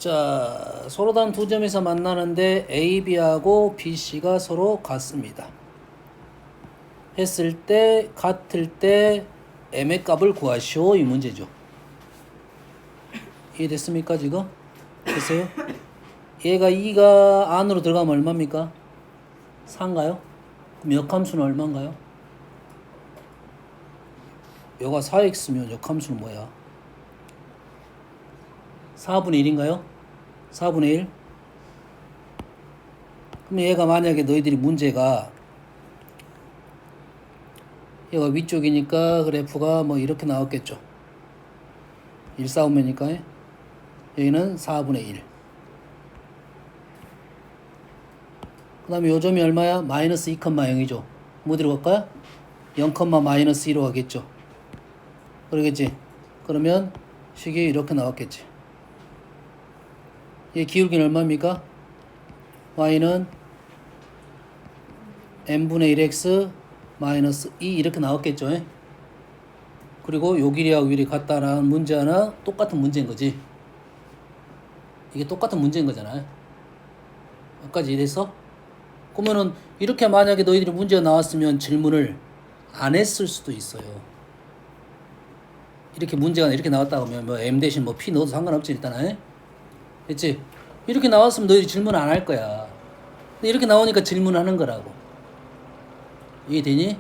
자, 서로 다른 두 점에서 만나는데 AB하고 BC가 서로 같습니다. 했을 때 같을 때 M의 값을 구하시오 이 문제죠. 이해됐습니까 지금? 됐어요? 얘가 2가 안으로 들어가면 얼마입니까? 4인가요? 그럼 역함수는 얼마인가요? 여가 4x면 역함수는 뭐야? 4분의 1인가요? 4분의 1? 그럼 얘가 만약에 너희들이 문제가 얘가 위쪽이니까 그래프가 뭐 이렇게 나왔겠죠. 1,4분면이니까 여기는 4분의 1. 그 다음에 요점이 얼마야? 마이너스 2,0이죠. 뭐 들어갈까요? 0, 마이너스 1로 가겠죠. 그러겠지? 그러면 식이 이렇게 나왔겠지. 얘 기울기는 얼마입니까? y는 n분의 1x 마이너스 2 이렇게 나왔겠죠. 그리고 요 길이하고 길이 같다라는 문제 하나 똑같은 문제인 거지. 이게 똑같은 문제인 거잖아요. 여기까지 이래서 그러면은 이렇게 만약에 너희들이 문제가 나왔으면 질문을 안 했을 수도 있어요. 이렇게 문제가 이렇게 나왔다 하면 뭐 m 대신 뭐 p 넣어도 상관없지 일단은. 그치? 이렇게 나왔으면 너희들이 질문 안 할 거야. 근데 이렇게 나오니까 질문하는 거라고. 이해되니?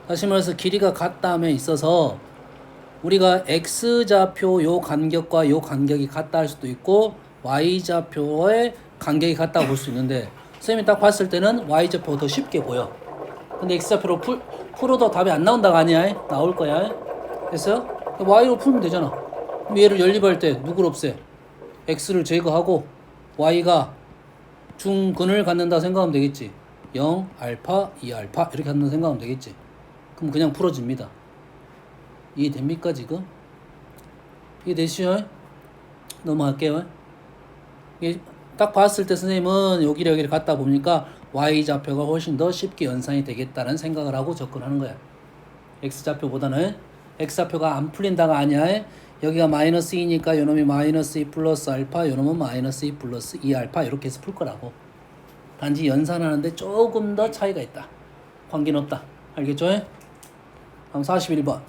다시 말해서 길이가 같다함에 있어서 우리가 x좌표 요 간격과 요 간격이 같다 할 수도 있고 y좌표의 간격이 같다고 볼 수 있는데 선생님이 딱 봤을 때는 y좌표가 더 쉽게 보여. 근데 x좌표로 풀어도 답이 안 나온다가 아니야. 나올 거야. 됐어요? y로 풀면 되잖아. 그럼 얘를 연립할 때 누구를 없애? x를 제거하고 y가 중근을 갖는다 생각하면 되겠지. 0, 알파, 2알파 이렇게 갖는다 생각하면 되겠지. 그럼 그냥 풀어집니다. 이해됩니까 지금? 이해되시죠? 넘어갈게요. 딱 봤을 때 선생님은 여기를 여기를 갖다 보니까 y좌표가 훨씬 더 쉽게 연산이 되겠다는 생각을 하고 접근하는 거야. x좌표보다는 x좌표가 안 풀린다가 아니야. 여기가 마이너스 2니까 요놈이 마이너스 2 플러스 알파, 요놈은 마이너스 2 플러스 2알파 이렇게 해서 풀 거라고. 단지 연산하는데 조금 더 차이가 있다. 관계는 없다. 알겠죠? 다음 41번.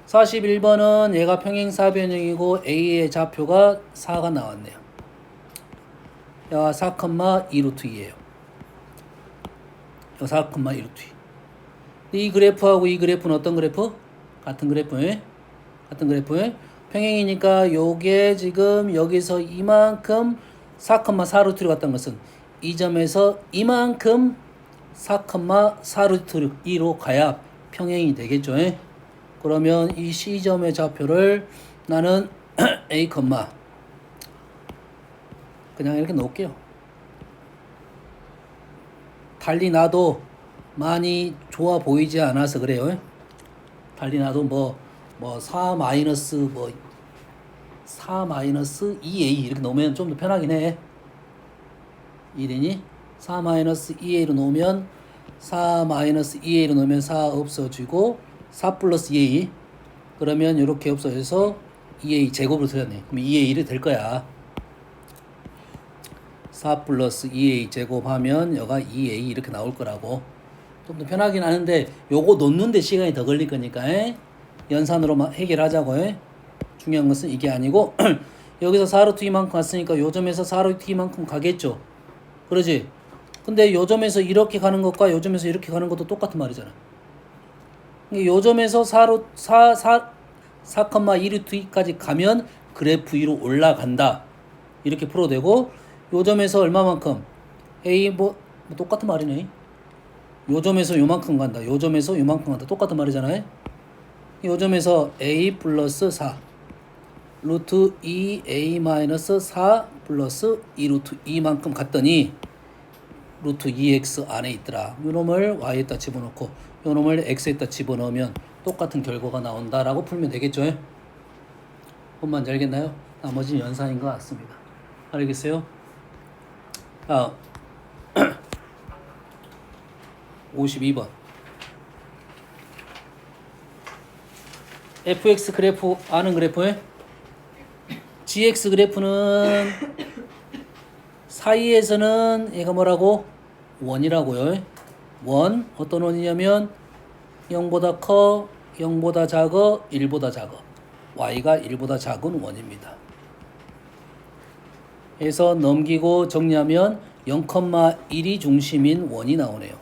41번은 얘가 평행사변형이고 A의 좌표가 4가 나왔네요. 야, 4,2 루트 2예요. 4,2 루트 2. 이 그래프하고 이 그래프는 어떤 그래프? 같은 그래프에 같은 그래프에 평행이니까 요게 지금 여기서 이만큼 4,4 루트로 갔다는 것은 이 점에서 이만큼 4,4 루트 2로 가야 평행이 되겠죠. 그러면 이 C점의 좌표를 나는 A, 그냥 이렇게 놓을게요. 달리 놔도 많이 좋아 보이지 않아서 그래요. 달리 놔도 뭐 4 마이너스 2A 이렇게 놓으면 좀 더 편하긴 해. 이되니? 4 마이너스 2A로 놓으면 4 마이너스 2A로 놓으면 4 없어지고 4 플러스 2A 그러면 이렇게 없어져서 2A 제곱으로 들었네. 그럼 2A를 될 거야. 4 플러스 2A 제곱하면 여가 2A 이렇게 나올 거라고. 좀 더 편하긴 하는데 요거 놓는데 시간이 더 걸릴 거니까 연산으로 해결하자고. 중요한 것은 이게 아니고 여기서 4루트 2만큼 갔으니까 요 점에서 4루트 2만큼 가겠죠. 그러지? 근데 요 점에서 이렇게 가는 것과 요 점에서 이렇게 가는 것도 똑같은 말이잖아. 요 점에서 4,2루트2까지 가면 그래프 위로 올라간다. 이렇게 풀어도 되고 요 점에서 얼마만큼? A 뭐 똑같은 말이네. 요 점에서 요만큼 간다. 요 점에서 요만큼 간다. 똑같은 말이잖아요. 요 점에서 A 플러스 4 루트 2A 마이너스 4 플러스 2 루트 2만큼 갔더니 루트 2x 안에 있더라. 요 놈을 y에다 집어넣고 요 놈을 x에다 집어넣으면 똑같은 결과가 나온다라고 풀면 되겠죠. 뭔 말인지 알겠나요? 나머지는 연산인 것 같습니다. 알겠어요? 다음 52번 fx 그래프 아는 그래프에 GX 그래프는 사이에서는 얘가 뭐라고? 원이라고요. 원, 어떤 원이냐면 0보다 커, 0보다 작어, 1보다 작어. y가 1보다 작은 원입니다. 해서 넘기고 정리하면 0,1이 중심인 원이 나오네요.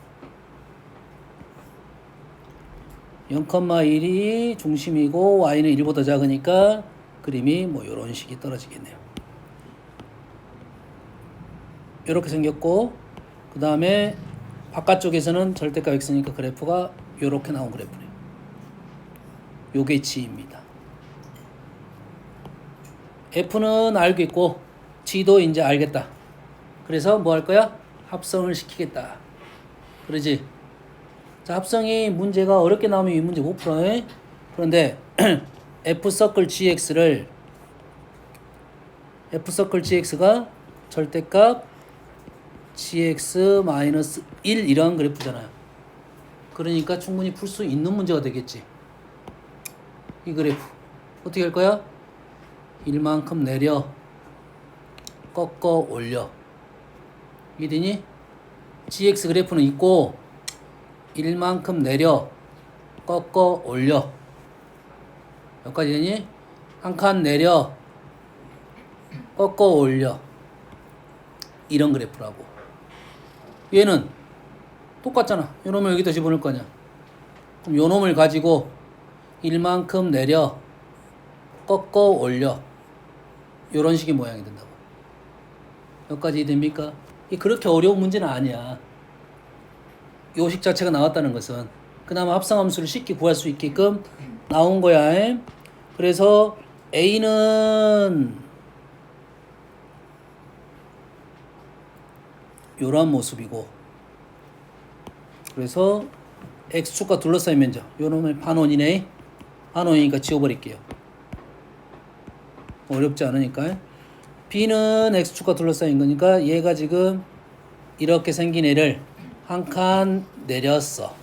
0,1이 중심이고 y는 1보다 작으니까 그림이 뭐 이런 식이 떨어지겠네요. 이렇게 생겼고 그 다음에 바깥쪽에서는 절대값 x니까 그래프가 이렇게 나온 그래프네요. 요게 G입니다. F는 알고 있고 G도 이제 알겠다. 그래서 뭐 할 거야? 합성을 시키겠다. 그러지? 자, 합성이 문제가 어렵게 나오면 이 문제 못 풀어. 그런데 F 서클 GX를 F 서클 GX가 절대값 GX-1 이런 그래프잖아요. 그러니까 충분히 풀 수 있는 문제가 되겠지. 이 그래프 어떻게 할 거야? 1만큼 내려 꺾어 올려. 이해되니? GX 그래프는 있고 1만큼 내려 꺾어 올려. 여기까지 되니? 한 칸 내려 꺾어 올려. 이런 그래프라고. 얘는 똑같잖아. 요놈을 여기다 집어넣을 거냐. 그럼 요놈을 가지고 1만큼 내려 꺾어 올려. 요런 식의 모양이 된다고. 여기까지 됩니까? 이게 그렇게 어려운 문제는 아니야. 요식 자체가 나왔다는 것은 그나마 합성함수를 쉽게 구할 수 있게끔 나온 거야. 그래서 A는 요런 모습이고, 그래서 X축과 둘러싸인 면적 요놈의 반원이네. 반원이니까 지워버릴게요. 어렵지 않으니까. B는 X축과 둘러싸인 거니까 얘가 지금 이렇게 생긴 애를 한 칸 내렸어.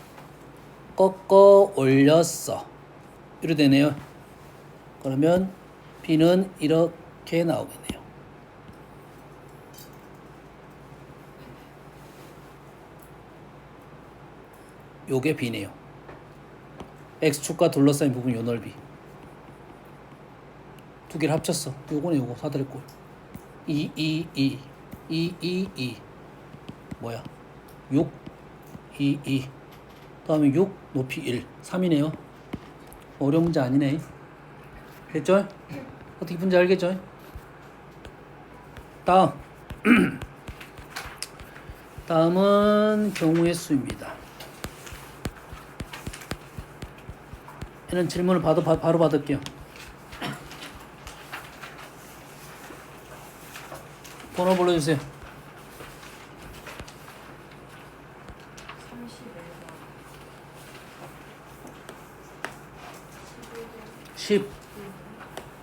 꺾어 올렸어. 이렇게 되네요. 그러면 B는 이렇게 나오겠네요. 요게 B네요. X축과 둘러싸인 부분 요 넓이. 두 개를 합쳤어. 요거네 요거 사다리꼴. 2 뭐야? 6 2 다음에 6 높이 1 3이네요. 어려운 문제 아니네. 됐죠? 어떻게 푼지 알겠죠? 다음 다음은 경우의 수입니다. 얘는 질문을 바로 받을게요. 번호 불러주세요.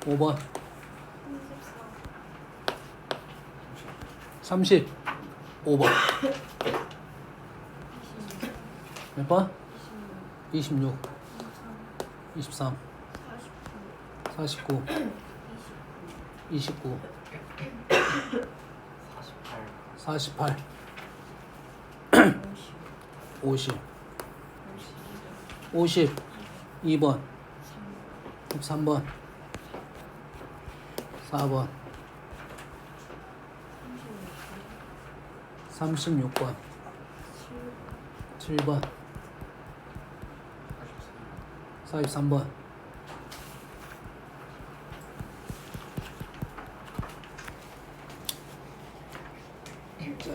15번 35번 몇 번? 26 23 49 29 48 50 52번 63번 4번 36번 7번 43번 자,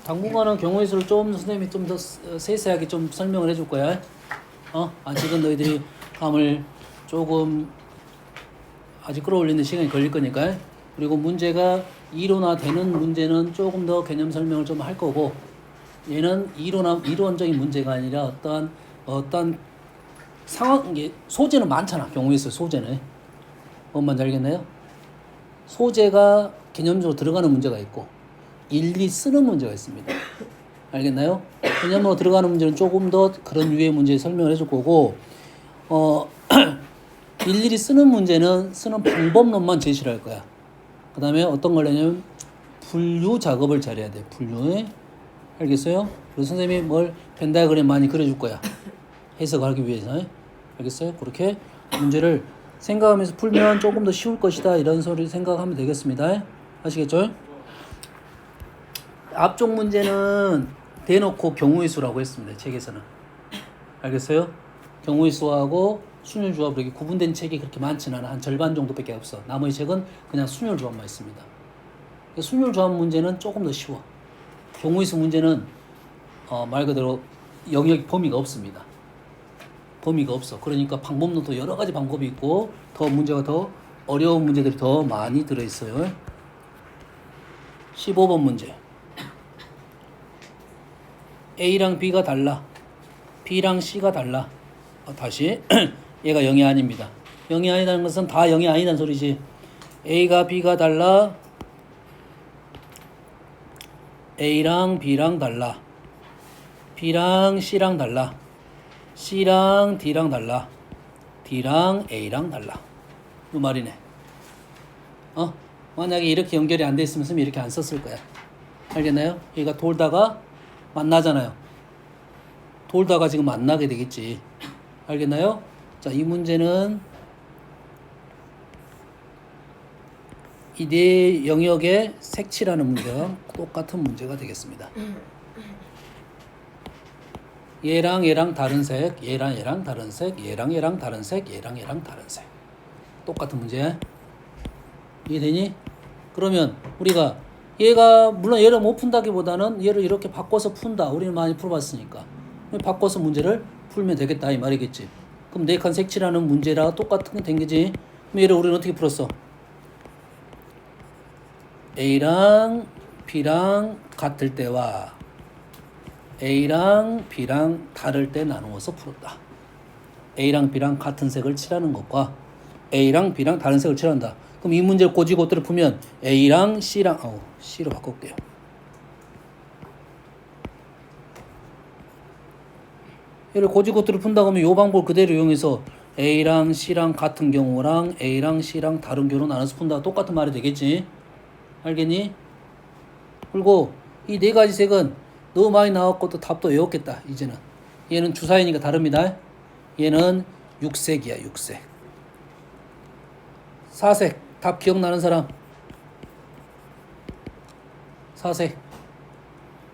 당분간은 경우의 수를 좀 선생님이 좀 더 세세하게 좀 설명을 해줄 거야. 아직은 너희들이 감을 조금 아직 끌어올리는 시간이 걸릴 거니까. 그리고 문제가 이론화되는 문제는 조금 더 개념 설명을 좀 할 거고, 얘는 이론적인 문제가 아니라 어떤 상황, 이게 소재는 많잖아. 경우의 수 소재는. 뭔 알겠나요? 소재가 개념적으로 들어가는 문제가 있고 일일이 쓰는 문제가 있습니다. 알겠나요? 개념으로 들어가는 문제는 조금 더 그런 유의 문제 설명을 해줄 거고, 일일이 쓰는 문제는 쓰는 방법론만 제시를 할 거야. 그 다음에 어떤 걸 내냐면 분류 작업을 잘해야 돼. 분류. 알겠어요? 그래서 선생님이 뭘 펜다이그램 많이 그려줄 거야. 해석하기 위해서. 알겠어요? 그렇게 문제를 생각하면서 풀면 조금 더 쉬울 것이다. 이런 소리 생각하면 되겠습니다. 아시겠죠? 앞쪽 문제는 대놓고 경우의 수라고 했습니다. 책에서는. 알겠어요? 경우의 수하고 순열 조합 이렇게 구분된 책이 그렇게 많지는 않아. 한 절반 정도밖에 없어. 나머지 책은 그냥 순열 조합만 있습니다. 순열 조합 문제는 조금 더 쉬워. 경우의 수 문제는 말 그대로 영역 범위가 없습니다. 범위가 없어. 그러니까 방법론도 여러 가지 방법이 있고 더 문제가 더 어려운 문제들이 더 많이 들어있어요. 15번 문제. A랑 B가 달라. B랑 C가 달라. 다시 얘가 0이 아닙니다. 0이 아니다는 것은 다 0이 아니다는 소리지. A가 B가 달라. A랑 B랑 달라. B랑 C랑 달라. C랑 D랑 달라. D랑 A랑 달라. 이 말이네. 만약에 이렇게 연결이 안 돼 있으면 이렇게 안 썼을 거야. 알겠나요? 얘가 돌다가 만나잖아요. 돌다가 지금 만나게 되겠지. 알겠나요? 자, 이 문제는 이 네 영역의 색칠하는 문제와 똑같은 문제가 되겠습니다. 얘랑 얘랑 다른 색, 얘랑 얘랑 다른 색, 얘랑 얘랑 다른 색, 얘랑 얘랑 다른 색. 똑같은 문제. 이해되니? 그러면 우리가 얘가 물론 얘를 못 푼다기보다는 얘를 이렇게 바꿔서 푼다. 우리는 많이 풀어봤으니까. 바꿔서 문제를 풀면 되겠다 이 말이겠지. 그럼 네 칸 색칠하는 문제랑 똑같은 게 된 거지. 그럼 얘를 우리는 어떻게 풀었어? A랑 B랑 같을 때와 A랑 B랑 다를 때 나누어서 풀었다. A랑 B랑 같은 색을 칠하는 것과 A랑 B랑 다른 색을 칠한다. 그럼 이 문제를 고지고대로 풀면 A랑 C랑 C로 바꿀게요. 얘를 고지고대로 푼다고 하면 이 방법을 그대로 이용해서 A랑 C랑 같은 경우랑 A랑 C랑 다른 경우로 나눠서 푼다. 똑같은 말이 되겠지. 알겠니? 그리고 이 네 가지 색은 너무 많이 나왔고 또 답도 외웠겠다. 이제는 얘는 주사위니까 다릅니다. 얘는 6색이야. 6색. 4색 답 기억나는 사람? 4색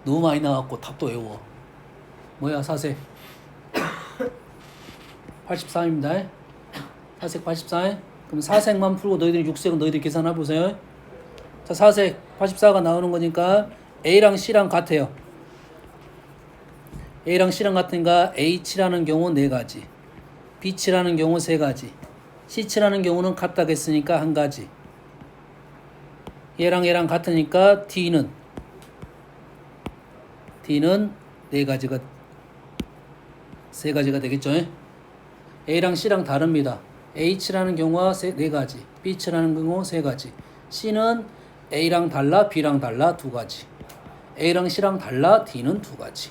너무 많이 나왔고 답도 외워. 뭐야 4색? 83입니다. 4색 84. 그럼 4색만 풀고 너희들이 6색은 너희들이 계산해 보세요. 자, 4색 84가 나오는 거니까 A랑 C랑 같아요. A랑 C랑 같으니까 H라는 경우 4가지, B라는 경우 3가지, C라는 경우는 같다겠으니까 1가지. 얘랑 얘랑 같으니까 D는 4가지가 3가지가 되겠죠. A랑 C랑 다릅니다. H라는 경우가 4가지, B라는 경우 3가지, C는 A랑 달라, B랑 달라 2가지, A랑 C랑 달라, D는 2가지.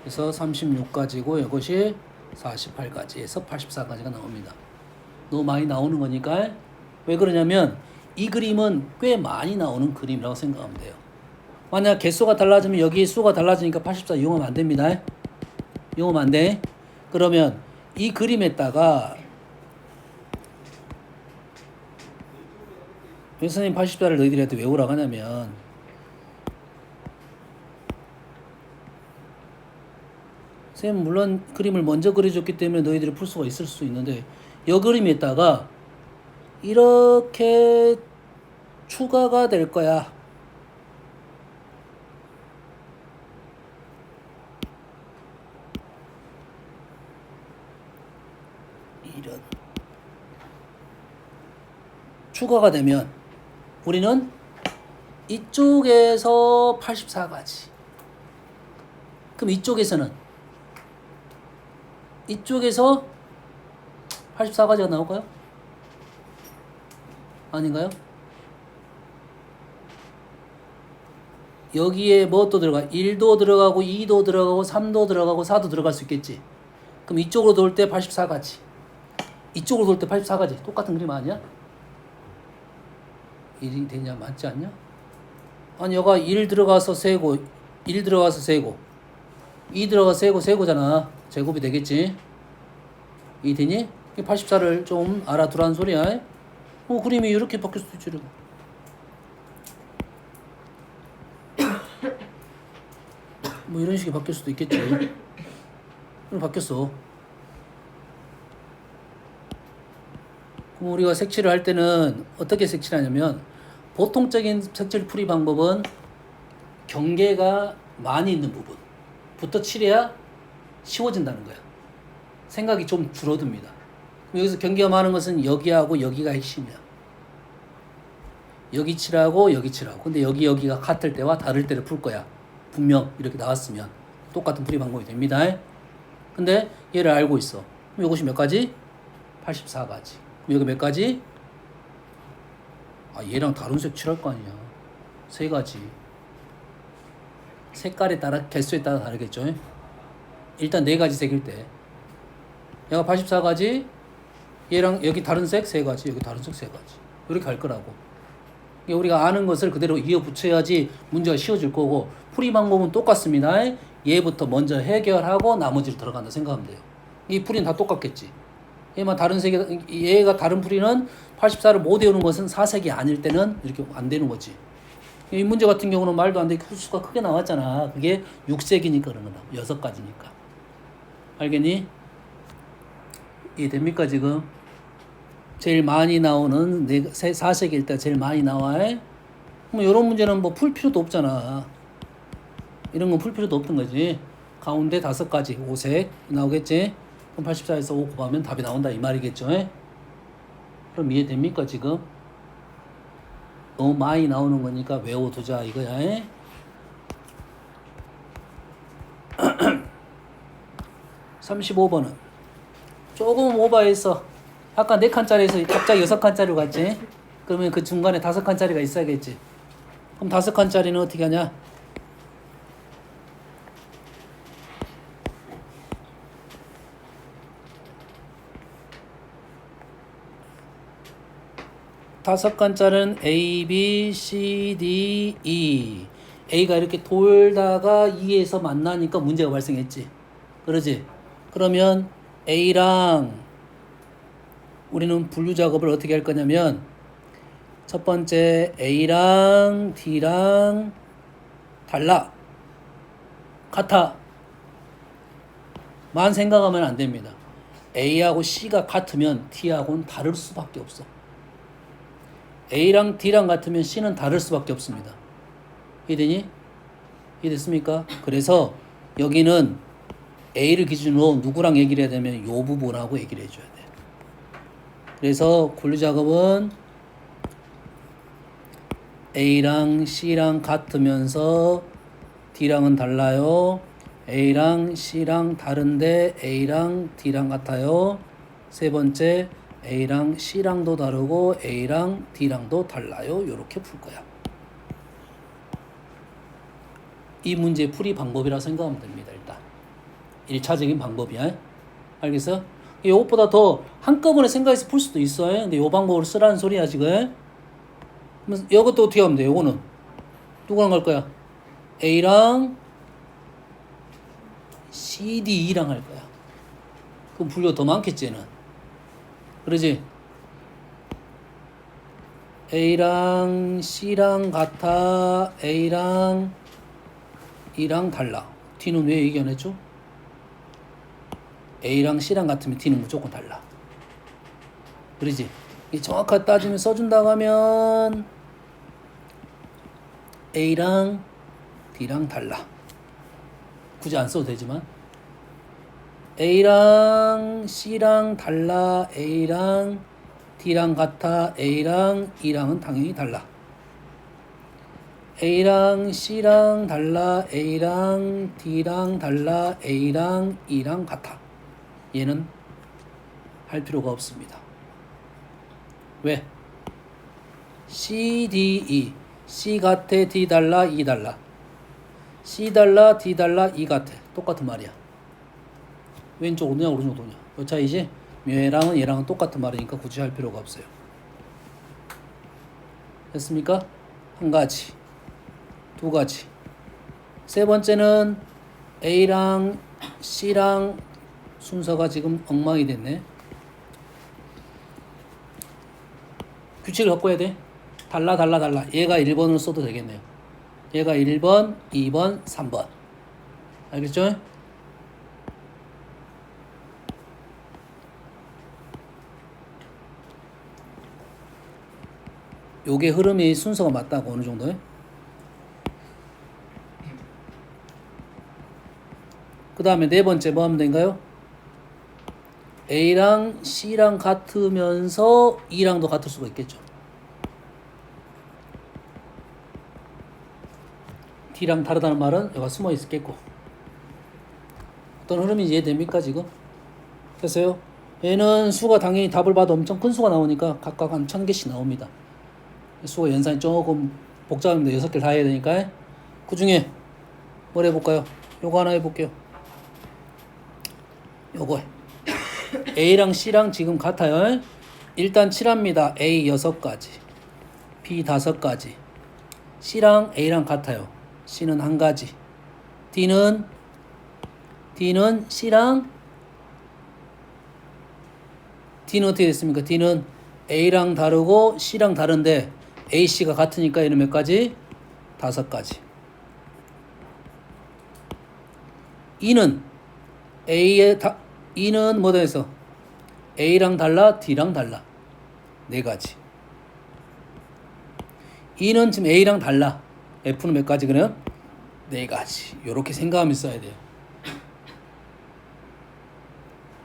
그래서 36가지고 이것이 48가지에서 84가지가 나옵니다. 너무 많이 나오는 거니까. 왜 그러냐면 이 그림은 꽤 많이 나오는 그림이라고 생각하면 돼요. 만약 개수가 달라지면 여기 수가 달라지니까 84 이용하면 안 됩니다. 이용하면 안 돼. 그러면 이 그림에다가 왜 선생님 84를 너희들한테 외우라고 하냐면 선생님 물론 그림을 먼저 그려줬기 때문에 너희들이 풀 수가 있을 수 있는데 이 그림에다가 이렇게 추가가 될 거야. 이런 추가가 되면 우리는 이쪽에서 84가지. 그럼 이쪽에서 84가지가 나올까요? 아닌가요? 여기에 뭐 또 들어가? 1도 들어가고 2도 들어가고 3도 들어가고 4도 들어갈 수 있겠지. 그럼 이쪽으로 돌 때 84가지. 이쪽으로 돌 때 84가지. 똑같은 그림 아니야? 1이 되냐? 맞지 않냐? 아니 여가 1 들어가서 세고 1 들어가서 세고 2 들어가서 세고 세고잖아. 제곱이 되겠지? 이 되니? 84를 좀 알아두라는 소리야. 그림이 이렇게 바뀔 수도 있지. 뭐 이런 식이 바뀔 수도 있겠지. 그럼 바뀌었어. 그럼 우리가 색칠을 할 때는 어떻게 색칠하냐면 보통적인 색칠 풀이 방법은 경계가 많이 있는 부분부터 칠해야 쉬워진다는 거야. 생각이 좀 줄어듭니다. 여기서 경계가 많은 것은 여기하고 여기가 핵심이야. 여기 칠하고 여기 칠하고. 근데 여기가 같을 때와 다를 때를 풀 거야. 분명 이렇게 나왔으면 똑같은 풀이 방법이 됩니다. 근데 얘를 알고 있어. 그럼 이것이 몇 가지? 84가지. 그럼 여기 몇 가지? 얘랑 다른 색 칠할 거 아니야. 3가지. 색깔에 따라 개수에 따라 다르겠죠. 일단 4가지 색일 때 얘가 84가지, 얘랑 여기 다른 색 3가지, 여기 다른 색 3가지. 이렇게 할 거라고. 우리가 아는 것을 그대로 이어 붙여야지 문제가 쉬워질 거고, 풀이 방법은 똑같습니다. 얘부터 먼저 해결하고 나머지로 들어간다 생각하면 돼요. 이 풀이는 다 똑같겠지. 얘만 다른 색이, 얘가 다른 풀이는 84를 못 외우는 것은 4색이 아닐 때는 이렇게 안 되는 거지. 이 문제 같은 경우는 말도 안 되게 숫수가 크게 나왔잖아. 그게 6색이니까 그런 거다. 6가지니까. 알겠니? 이해됩니까 지금? 제일 많이 나오는 4색일 때 제일 많이 나와. 뭐 이런 문제는 뭐 풀 필요도 없잖아. 이런 건 풀 필요도 없던 거지. 가운데 5가지 5색 나오겠지? 그럼 84에서 5 곱하면 답이 나온다 이 말이겠죠? 그럼 이해됩니까 지금? 너무 많이 나오는 거니까 외워두자 이거야. 35번은 조금 오버해서 아까 4칸짜리에서 갑자기 6칸짜리로 갔지? 그러면 그 중간에 5칸짜리가 있어야겠지. 그럼 5칸짜리는 어떻게 하냐? 다섯 칸짜리는 A, B, C, D, E. A가 이렇게 돌다가 E에서 만나니까 문제가 발생했지. 그러지? 그러면 A랑 우리는 분류 작업을 어떻게 할 거냐면 첫 번째 A랑 D랑 달라. 같아. 만 생각하면 안 됩니다. A하고 C가 같으면 D하고는 다를 수밖에 없어. A랑 D랑 같으면 C는 다를 수밖에 없습니다. 이해되니? 이해됐습니까? 그래서 여기는 A를 기준으로 누구랑 얘기를 해야 되면 이 부분하고 얘기를 해줘야 돼. 그래서 분류 작업은 A랑 C랑 같으면서 D랑은 달라요. A랑 C랑 다른데 A랑 D랑 같아요. 세 번째 A랑 C랑도 다르고 A랑 D랑도 달라요. 이렇게 풀 거야. 이 문제 풀이 방법이라 생각하면 됩니다. 일단 1차적인 방법이야. 알겠어? 이것보다 더 한꺼번에 생각해서 풀 수도 있어요. 근데 이 방법을 쓰라는 소리야 지금. 이것도 어떻게 하면 돼? 이거는 누구랑 갈 거야? A랑 C, D, E랑 할 거야. 그럼 분류가 더 많겠지 얘는. 그러지? A랑 C랑 같아. A랑 E랑 달라. D는 왜 얘기 안 했죠? A랑 C랑 같으면 D는 무조건 달라. 그러지? 정확하게 따지면 써준다고 하면 A랑 D랑 달라. 굳이 안 써도 되지만 A랑 C랑 달라. A랑 D랑 같아. A랑 E랑은 당연히 달라. A랑 C랑 달라. A랑 D랑 달라. A랑 E랑 같아. 얘는 할 필요가 없습니다. 왜? C, D, E. C 같아, D 달라, E 달라. C 달라, D 달라, E 같아. 똑같은 말이야. 왼쪽 오냐, 오른쪽 오냐. 몇 차이지? 얘랑은 얘랑은 똑같은 말이니까 굳이 할 필요가 없어요. 됐습니까? 한 가지, 두 가지. 세 번째는 A랑 C랑 순서가 지금 엉망이 됐네. 규칙을 바꿔야 돼. 달라. 얘가 1번을 써도 되겠네요. 얘가 1번, 2번, 3번. 알겠죠? 요게 흐름이 순서가 맞다고 어느 정도요? 그 다음에 네 번째 뭐 하면 된가요? A랑 C랑 같으면서 E랑도 같을 수가 있겠죠. D랑 다르다는 말은 여기가 숨어 있겠고. 어떤 흐름인지 이해됩니까 지금? 됐어요? 얘는 수가 당연히 답을 봐도 엄청 큰 수가 나오니까 각각 한 1000개씩 나옵니다. 수가 연산이 조금 복잡합니다. 6개를 다 해야 되니까. 그 중에 뭘 해볼까요? 요거 하나 해볼게요. 요거 A랑 C랑 지금 같아요. 일단 칠합니다. A 6가지, B 5가지. C랑 A랑 같아요. C는 한 가지. D는 C랑 D는 어떻게 됐습니까? D는 A랑 다르고 C랑 다른데 A, C가 같으니까 얘는 몇 가지? 5가지. E는 E는 뭐다 해서 A랑 달라, D랑 달라. 4가지. E는 지금 A랑 달라. F는 몇 가지 그래요? 4가지. 요렇게 생각하면서 써야 돼요.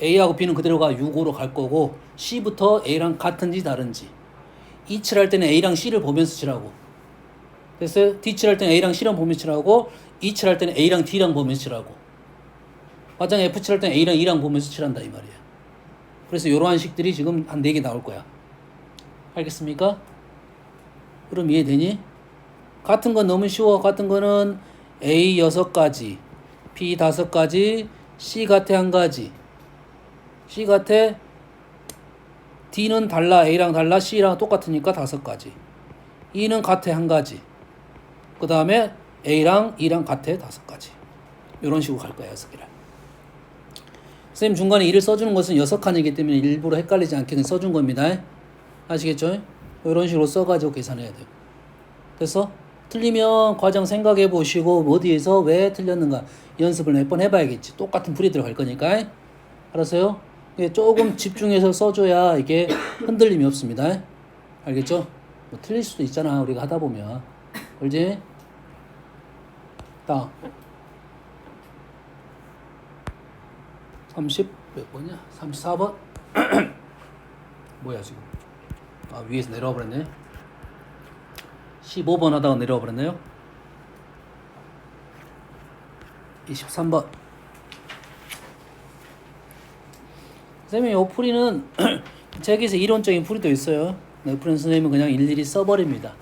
A하고 B는 그대로가 6, 5로 갈 거고 C부터 A랑 같은지 다른지. 이 칠할 때는 A랑 C를 보면서 칠하고. 됐어요? D 칠할 때는 A랑 C랑 보면서 칠하고 E 칠할 때는 A랑 D랑 보면서 칠하고. 화장 F 칠할 때는 A랑 E랑 보면서 칠한다 이 말이에요. 그래서 이러한 식들이 지금 한 4개 나올 거야. 알겠습니까? 그럼 이해되니? 같은 건 너무 쉬워. 같은 거는 A 6가지, B 5가지, C 같아 1가지. C 같아 D는 달라, A랑 달라, C랑 똑같으니까 5가지. E는 같아 1가지. 그 다음에 A랑 E랑 같아 5가지. 이런 식으로 갈 거야 6개를. 선생님 중간에 2를 써주는 것은 6칸이기 때문에 일부러 헷갈리지 않게 써준 겁니다. 아시겠죠? 이런 식으로 써가지고 계산해야 돼요. 됐어? 틀리면 과정 생각해 보시고 어디에서 왜 틀렸는가 연습을 몇 번 해봐야겠지. 똑같은 풀이 들어갈 거니까. 알았어요? 조금 집중해서 써줘야 이게 흔들림이 없습니다. 알겠죠? 뭐 틀릴 수도 있잖아 우리가 하다 보면. 그렇지? 다음 30 몇 번이야? 34번? 뭐야 지금? 아 위에서 내려와 버렸네. 15번 하다가 내려와 버렸네요. 23번. 선생님이 이 풀이는 책에서 이론적인 풀이도 있어요. 이 풀이는 선생님은 그냥 일일이 써버립니다.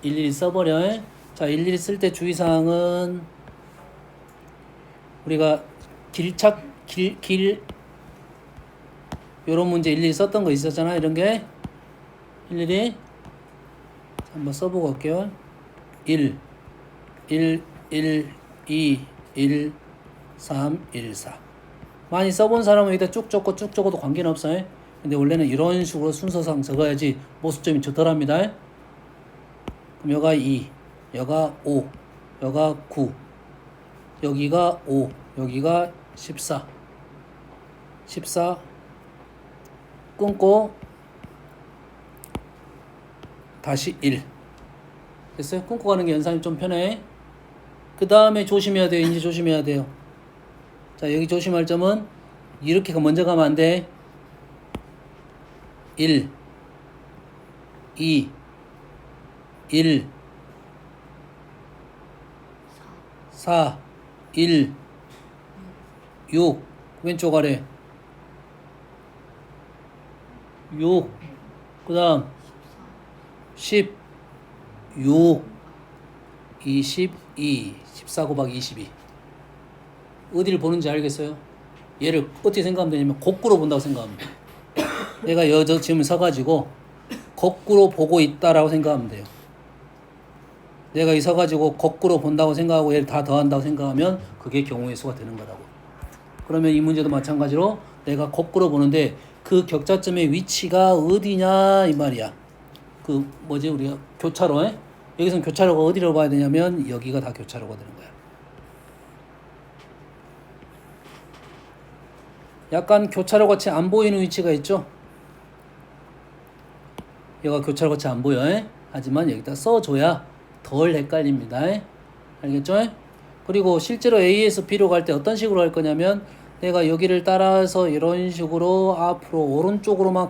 일일이 써버려. 자, 일일이 쓸 때 주의사항은 우리가 요런 문제 일일이 썼던 거 있었잖아. 이런 게 일일이 한번 써보고 갈게요. 1, 2, 1, 3, 1, 4. 많이 써본 사람은 여기다 쭉 적어도 관계는 없어요. 근데 원래는 이런 식으로 순서상 적어야지 모습점이 좋더랍니다. 그럼 여가 2, 여가 5, 여가 9, 여기가 5, 여기가 14. 14 끊고 다시 1. 됐어요? 끊고 가는 게 연산이 좀 편해. 그 다음에 조심해야 돼요. 이제 조심해야 돼요. 자, 여기 조심할 점은 이렇게 먼저 가면 안 돼. 1, 2, 1, 4, 1, 6, 왼쪽 아래 6, 그 다음 10, 6, 22, 14 곱하기 22. 어디를 보는지 알겠어요? 얘를 어떻게 생각하면 되냐면 거꾸로 본다고 생각하면 돼요. 내가 여저 지금 서가지고 거꾸로 보고 있다라고 생각하면 돼요. 내가 이 서가지고 거꾸로 본다고 생각하고 얘를 다 더한다고 생각하면 그게 경우의 수가 되는 거라고. 그러면 이 문제도 마찬가지로 내가 거꾸로 보는데 그 격자점의 위치가 어디냐 이 말이야. 그 뭐지 우리가 교차로 여기서는 교차로가 어디로 봐야 되냐면 여기가 다 교차로가 되는 거야. 약간 교차로 같이 안 보이는 위치가 있죠. 여기가 교차로 같이 안 보여. 하지만 여기다 써줘야 덜 헷갈립니다. 알겠죠? 그리고 실제로 A에서 B로 갈 때 어떤 식으로 할 거냐면 내가 여기를 따라서 이런 식으로 앞으로 오른쪽으로만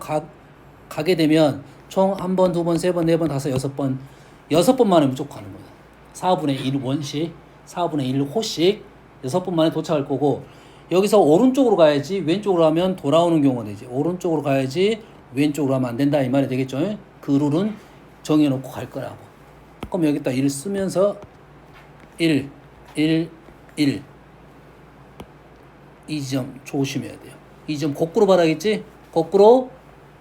가게 되면 총 한 번, 두 번, 세 번, 네 번, 다섯, 여섯 번, 여섯 번 만에 무조건 가는 거야. 4분의 1 원씩, 4분의 1 호씩 여섯 번 만에 도착할 거고 여기서 오른쪽으로 가야지 왼쪽으로 하면 돌아오는 경우가 되지. 오른쪽으로 가야지 왼쪽으로 하면 안 된다 이 말이 되겠죠. 그 룰은 정해놓고 갈 거라고. 그럼 여기다 1 쓰면서 1, 1, 1 이 지점 조심해야 돼요. 이 지점 거꾸로 봐야겠지? 거꾸로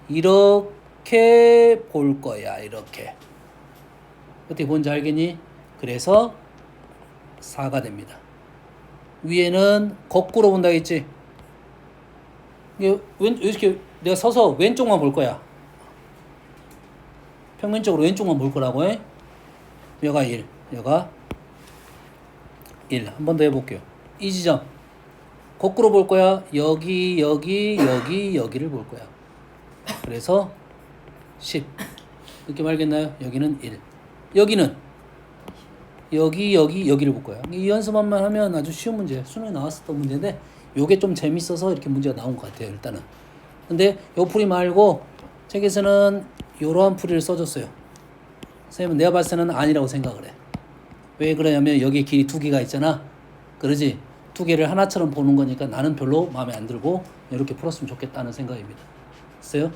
이렇게 볼 거야. 이렇게. 어떻게 뭔지 알겠니? 그래서 4가 됩니다. 위에는 거꾸로 본다 했지? 이렇게 내가 서서 왼쪽만 볼 거야. 평면적으로 왼쪽만 볼 거라고 해. 여가 1, 여가 1. 한 번 더 해볼게요. 이 지점 거꾸로 볼 거야. 여기, 여기, 여기, 여기를 볼 거야. 그래서 10. 느낌 알겠나요? 여기는 1. 여기는 여기, 여기, 여기를 볼 거야. 이 연습만 하면 아주 쉬운 문제, 수능에 나왔었던 문제인데 요게 좀 재밌어서 이렇게 문제가 나온 것 같아요. 일단은. 근데 요 풀이 말고 책에서는 요러한 풀이를 써줬어요. 선생님은 내가 봤을 때는 아니라고 생각을 해. 왜 그러냐면 여기에 길이 두 개가 있잖아. 그러지? 두 개를 하나처럼 보는 거니까 나는 별로 마음에 안 들고 이렇게 풀었으면 좋겠다는 생각입니다. 됐어요?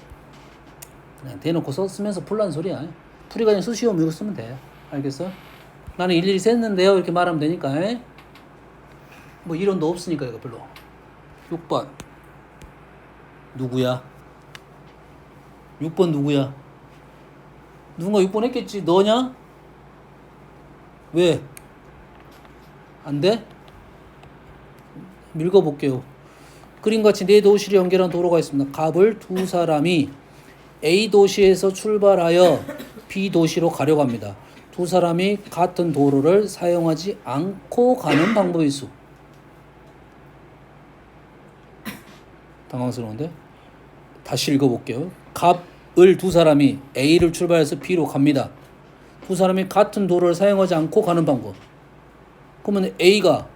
그냥 대놓고 쓰면서 풀라는 소리야. 풀이가 그냥 수시험 이거 쓰면 돼. 알겠어? 나는 일일이 셌는데요. 이렇게 말하면 되니까. 뭐 이론도 없으니까 이거 별로. 6번 누구야? 6번 누구야? 누군가 6번 했겠지. 너냐? 왜? 안 돼? 읽어볼게요. 그림같이 네 도시를 연결한 도로가 있습니다. 갑을 두 사람이 A 도시에서 출발하여 B 도시로 가려고 합니다. 두 사람이 같은 도로를 사용하지 않고 가는 방법의 수. 당황스러운데? 다시 읽어볼게요. 갑을 두 사람이 A를 출발해서 B로 갑니다. 두 사람이 같은 도로를 사용하지 않고 가는 방법. 그러면 A가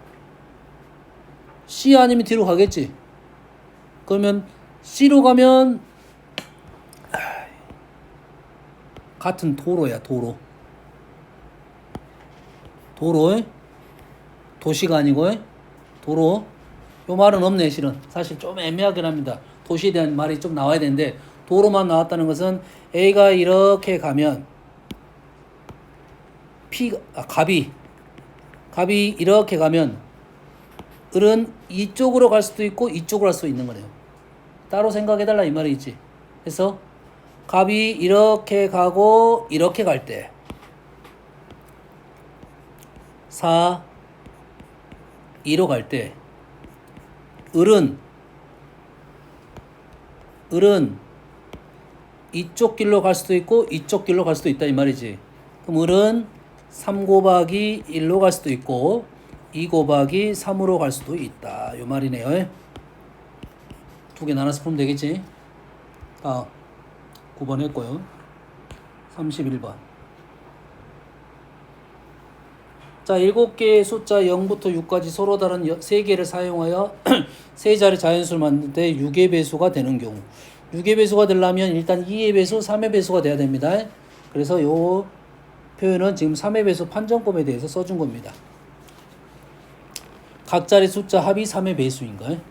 C 아니면 D로 가겠지. 그러면 C로 가면 같은 도로야. 도로. 도시가 아니고 도로. 요 말은 없네 실은. 사실 좀 애매하긴 합니다. 도시에 대한 말이 좀 나와야 되는데 도로만 나왔다는 것은 A가 이렇게 가면 갑이 이렇게 가면 을은 이쪽으로 갈 수도 있고 이쪽으로 갈 수도 있는 거네요. 따로 생각해달라 이 말이지. 그래서 갑이 이렇게 가고 이렇게 갈 때 4, 2로 갈 때 을은 이쪽 길로 갈 수도 있고 이쪽 길로 갈 수도 있다 이 말이지. 그럼 을은 3 곱하기 1로 갈 수도 있고 2 곱하기 3으로 갈 수도 있다 이 말이네요. 두 개 나눠서 풀면 되겠지. 9번 했고요. 31번. 자, 7개의 숫자 0부터 6까지 서로 다른 3개를 사용하여 세 자리 자연수를 만들 때 6의 배수가 되는 경우. 6의 배수가 되려면 일단 2의 배수, 3의 배수가 돼야 됩니다. 그래서 요 표현은 지금 3의 배수 판정법에 대해서 써준 겁니다. 각 자리 숫자 합이 3의 배수인 거예요.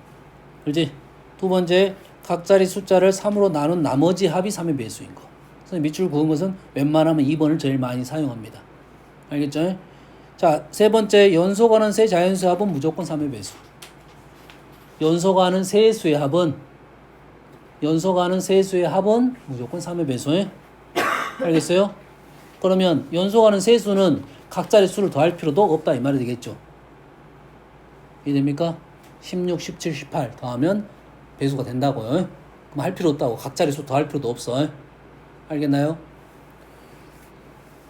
그렇지? 두 번째, 각 자리 숫자를 3으로 나눈 나머지 합이 3의 배수인 거. 그래서 밑줄 그은 것은 웬만하면 2번을 제일 많이 사용합니다. 알겠죠? 자, 세 번째, 연속하는 세 자연수 합은 무조건 3의 배수. 연속하는 세수의 합은 무조건 3의 배수. 알겠어요? 그러면 연속하는 세수는 각자리 수를 더할 필요도 없다 이 말이 되겠죠. 이해됩니까? 16, 17, 18 더하면 배수가 된다고요. 그럼 할 필요 없다고. 각자리 수 더할 필요도 없어. 알겠나요?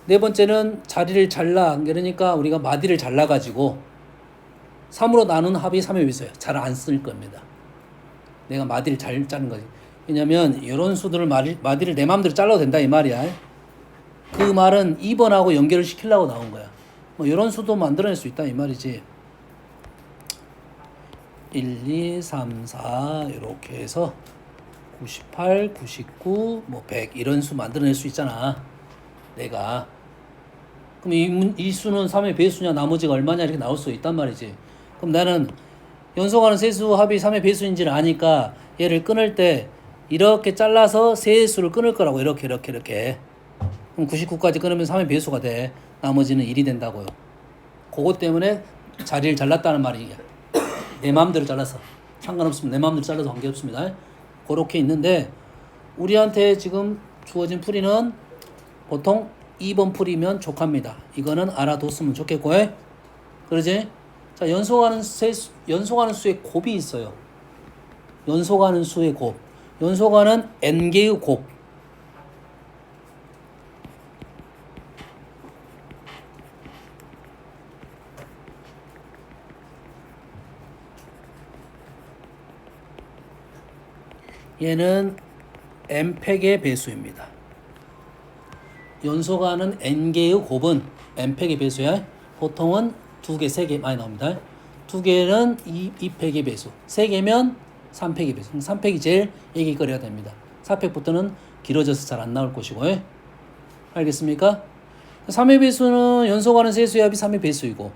네 번째는 자리를 잘라. 그러니까 우리가 마디를 잘라가지고 3으로 나눈 합이 3의 배수예요. 잘 안 쓸 겁니다. 내가 마디를 잘 짜는 거지. 왜냐면 이런 수들을 마디를 내 마음대로 잘라도 된다 이 말이야. 그 말은 2번하고 연결을 시키려고 나온 거야. 뭐 이런 수도 만들어낼 수 있다 이 말이지. 1, 2, 3, 4 이렇게 해서 98, 99, 뭐 100 이런 수 만들어낼 수 있잖아. 내가. 그럼 이 수는 3의 배수냐 나머지가 얼마냐 이렇게 나올 수 있단 말이지. 그럼 나는 연속하는 세수 합이 3의 배수인지를 아니까 얘를 끊을 때 이렇게 잘라서 세수를 끊을 거라고. 이렇게. 그럼 99까지 끊으면 3의 배수가 돼. 나머지는 1이 된다고요. 그것 때문에 자리를 잘랐다는 말이야. 내 마음대로 잘랐어. 상관없습니다. 내 마음대로 잘라도 관계없습니다. 그렇게 있는데 우리한테 지금 주어진 풀이는 보통 2번 풀이면 족합니다. 이거는 알아뒀으면 좋겠고. 그러지? 자, 연속하는 수의 곱이 있어요. 연속하는 수의 곱. 연속하는 n개의 곱. 얘는 n팩의 배수입니다. 연속하는 n개의 곱은 n팩의 배수야. 보통은 2개, 3개 많이 나옵니다. 2개는 2팩의 배수, 3개면 3팩의 배수. 3팩이 제일 얘기거리가 됩니다. 4팩부터는 길어져서 잘 안 나올 것이고. 알겠습니까? 3의 배수는 연속하는 세수의 합이 3의 배수이고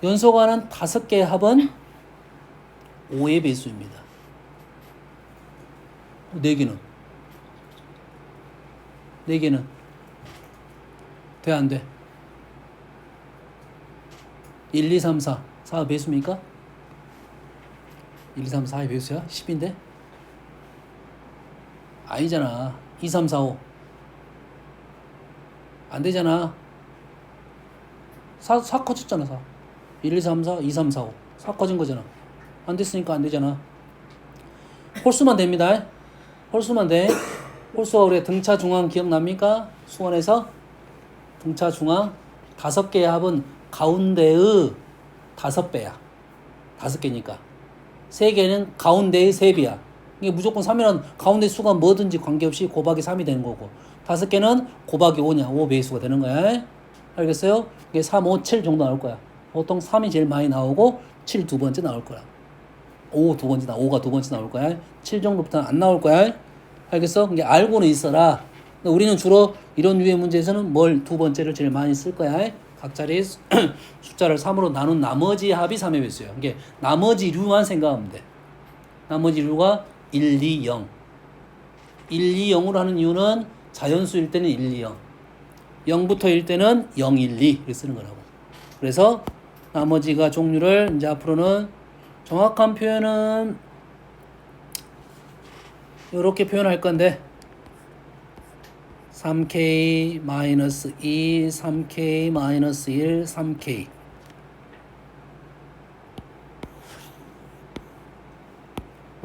연속하는 5개의 합은 5의 배수입니다. 4개는 돼 안 돼? 1, 2, 3, 4 4의 배수입니까? 1, 2, 3, 4의 배수야? 10인데? 아니잖아. 2, 3, 4, 5 안 되잖아. 4 커졌잖아. 4 1, 2, 3, 4 2, 3, 4, 5 4 커진 거잖아. 안 됐으니까 안 되잖아. 홀수만 됩니다. 홀수만 돼. 홀수가 우리가 등차 중앙 기억납니까? 수원에서 등차 중앙 5개의 합은 가운데의 5배야. 5개니까 3개는 가운데의 3배야. 이게 무조건 3이란 가운데 수가 뭐든지 관계없이 곱하기 3이 되는 거고 5개는 곱하기 5냐 5배수가 되는 거야. 알겠어요? 이게 3, 5, 7 정도 나올 거야. 보통 3이 제일 많이 나오고 7 두 번째 나올 거야. 5 두 번째 5가 두 번째 나올 거야. 7 정도부터는 안 나올 거야. 알겠어? 이게 알고는 있어라. 우리는 주로 이런 유의 문제에서는 뭘 두 번째를 제일 많이 쓸 거야. 각자리 숫자를 3으로 나눈 나머지 합이 3의 배수예요. 이게 나머지 류만 생각하면 돼. 나머지 류가 1, 2, 0. 1, 2, 0으로 하는 이유는 자연수일 때는 1, 2, 0. 0부터일 때는 0, 1, 2 이렇게 쓰는 거라고. 그래서 나머지가 종류를 이제 앞으로는 정확한 표현은 이렇게 표현할 건데 3k-2, 3k-1, 3k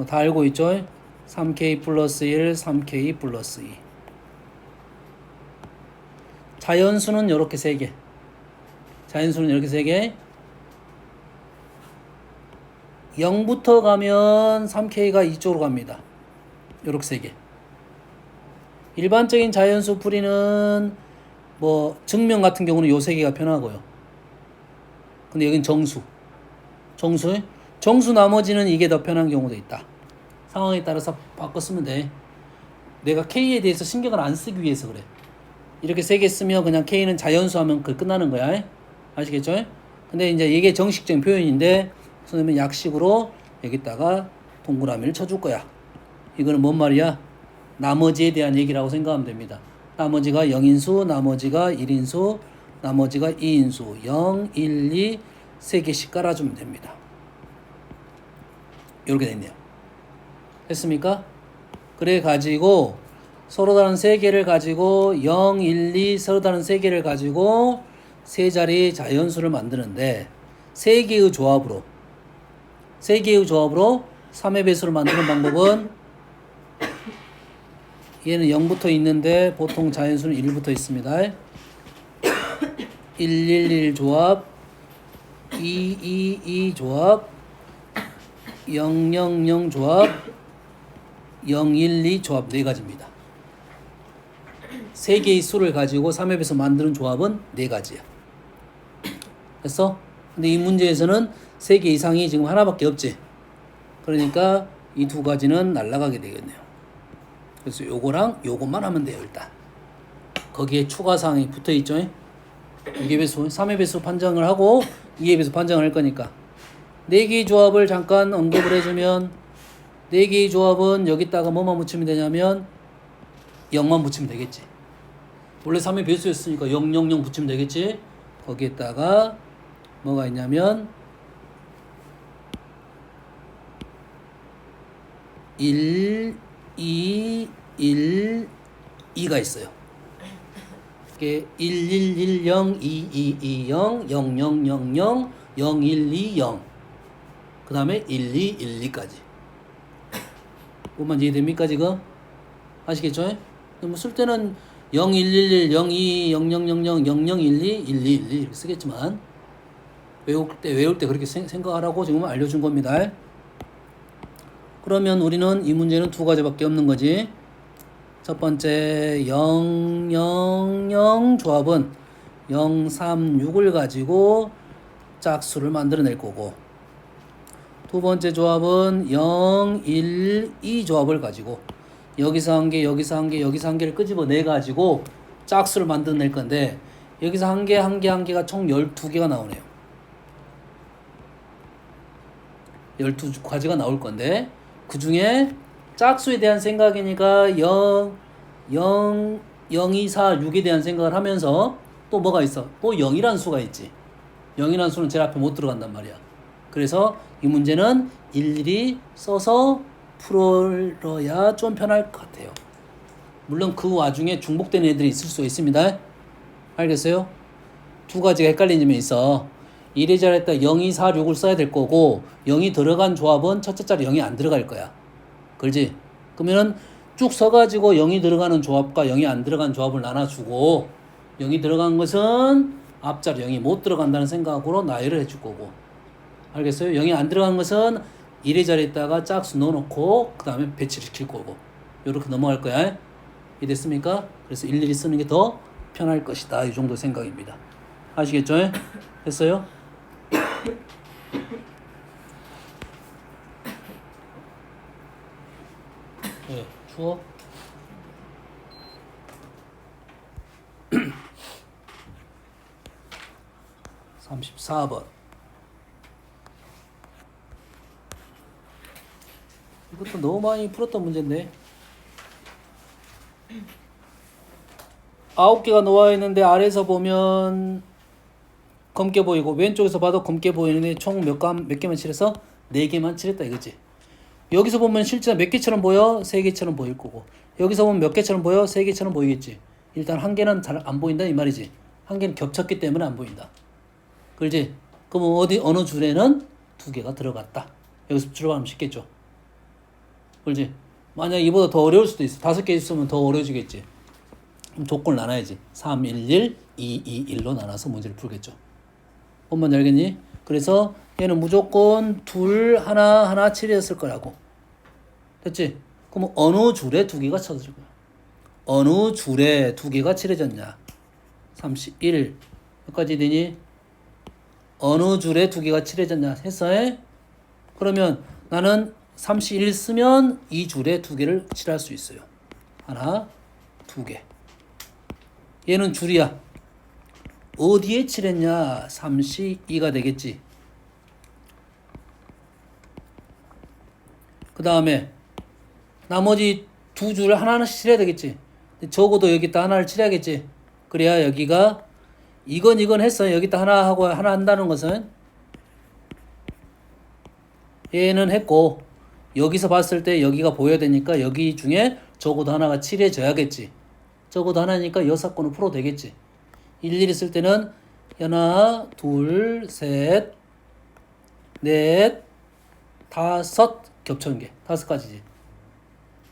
다 알고 있죠? 3k 플러스 1, 3k 플러스 2 자연수는 이렇게 3개 자연수는 이렇게 3개 0부터 가면 3k가 이쪽으로 갑니다. 이렇게 3개 일반적인 자연수 풀이는 뭐 증명 같은 경우는 요 3개가 편하고요. 근데 여긴 정수 나머지는 이게 더 편한 경우도 있다. 상황에 따라서 바꿔 쓰면 돼. 내가 K에 대해서 신경을 안 쓰기 위해서 그래. 이렇게 3개 쓰면 그냥 K는 자연수 하면 그 끝나는 거야. 아시겠죠? 근데 이제 이게 정식적인 표현인데 선생님은 약식으로 여기다가 동그라미를 쳐줄 거야. 이거는 뭔 말이야? 나머지에 대한 얘기라고 생각하면 됩니다. 나머지가 0인수, 나머지가 1인수, 나머지가 2인수 0, 1, 2 3개씩 깔아주면 됩니다. 이렇게 됐네요. 됐습니까? 그래 가지고 서로 다른 세 개를 가지고 0, 1, 2 서로 다른 세 개를 가지고 세 자리 자연수를 만드는데 세 개의 조합으로 3의 배수를 만드는 방법은 얘는 0부터 있는데 보통 자연수는 1부터 있습니다. 111 조합 222 조합 000 조합 012 조합 네 가지입니다. 세 개의 수를 가지고 3의 배수 만드는 조합은 네 가지야. 됐어? 근데 이 문제에서는 세 개 이상이 지금 하나밖에 없지. 그러니까 이 두 가지는 날아가게 되겠네요. 그래서 요거랑 요것만 하면 돼요. 일단 거기에 추가 사항이 붙어 있죠. 2의 배수, 3의 배수 판정을 하고 2의 배수 판정을 할 거니까 네 개의 조합을 잠깐 언급을 해주면 네 개의 조합은 여기다가 뭐만 붙이면 되냐면 0만 붙이면 되겠지. 원래 3의 배수였으니까 0, 0, 0 붙이면 되겠지. 거기에다가 뭐가 있냐면 1, 2, 1, 2가 있어요. 이게 1, 1, 1, 0, 2, 2, 2, 0, 0, 0, 0, 0, 0, 1, 2, 0. 그 다음에 1, 2, 1, 2까지. 뭐만 이해됩니까 지금? 아시겠죠? 뭐 쓸 때는 0, 1, 1, 1, 0, 2, 0, 0, 0, 0, 0, 0, 1, 2, 1, 2, 1, 2 이렇게 쓰겠지만 외울 때 그렇게 생각하라고 지금 알려준 겁니다. 그러면 우리는 이 문제는 두 가지밖에 없는 거지. 첫 번째 0, 0, 0 조합은 0, 3, 6을 가지고 짝수를 만들어낼 거고 두 번째 조합은 0, 1, 2 조합을 가지고 여기서 한 개, 여기서 한 개, 여기서 한 개를 끄집어내 가지고 짝수를 만들어낼 건데 여기서 한 개, 한 개, 한 개가 총 12개가 나오네요. 12가지가 나올 건데 그 중에 짝수에 대한 생각이니까 0, 0, 0, 2, 4, 6에 대한 생각을 하면서 또 뭐가 있어? 또 0이라는 수가 있지. 0이라는 수는 제일 앞에 못 들어간단 말이야. 그래서 이 문제는 일일이 써서 풀어야 좀 편할 것 같아요. 물론 그 와중에 중복되는 애들이 있을 수 있습니다. 알겠어요? 두 가지가 헷갈리는 점이 있어. 1의 자리에다 0, 2, 4, 6을 써야 될 거고 0이 들어간 조합은 첫째 자리 0이 안 들어갈 거야. 그렇지? 그러면은 쭉 써가지고 0이 들어가는 조합과 0이 안 들어간 조합을 나눠주고 0이 들어간 것은 앞자리 0이 못 들어간다는 생각으로 나열을 해줄 거고 알겠어요? 0이 안 들어간 것은 1의 자리에다가 짝수 넣어놓고 그 다음에 배치를 시킬 거고 이렇게 넘어갈 거야. 이해됐습니까? 그래서 일일이 쓰는 게 더 편할 것이다. 이 정도 생각입니다. 아시겠죠? 됐어요? 네, 추워? (34번) 이것도 너무 많이 풀었던 문제인데 9개가 놓아 있는데 아래에서 보면 검게 보이고 왼쪽에서 봐도 검게 보이는데 총 몇 개만 칠해서 4개만 칠했다 이거지. 여기서 보면 실제 몇 개처럼 보여? 3개처럼 보일 거고 여기서 보면 몇 개처럼 보여? 3개처럼 보이겠지. 일단 한 개는 잘 안 보인다 이 말이지. 한 개는 겹쳤기 때문에 안 보인다. 그렇지? 그럼 어느 줄에는 2개가 들어갔다. 여기서 출발하면 쉽겠죠. 그렇지? 만약 이보다 더 어려울 수도 있어. 5개 있으면 더 어려워지겠지. 그럼 조건을 나눠야지. 3, 1, 1, 2, 2, 1로 나눠서 문제를 풀겠죠. 뭔 말인지 알겠니? 그래서 얘는 무조건 둘, 하나 칠했을 거라고. 됐지? 그럼 어느 줄에 2개가 쳐질 거야? 어느 줄에 2개가 칠해졌냐? 31. 몇 가지 되니? 어느 줄에 2개가 칠해졌냐? 했어? 그러면 나는 31 쓰면 이 줄에 2개를 칠할 수 있어요. 하나, 2개. 얘는 줄이야. 어디에 칠했냐? 32가 되겠지. 그 다음에 나머지 2줄을 하나씩 칠해야 되겠지. 적어도 여기다 하나를 칠해야겠지. 그래야 여기가 이건 했어. 여기다 하나 하고 하나 한다는 것은 얘는 했고 여기서 봤을 때 여기가 보여야 되니까 여기 중에 적어도 하나가 칠해져야겠지. 적어도 하나니까 여섯 건은 풀어도 되겠지. 일일이 쓸 때는 하나, 둘, 셋, 넷, 다섯 겹쳐는 게 다섯 가지지.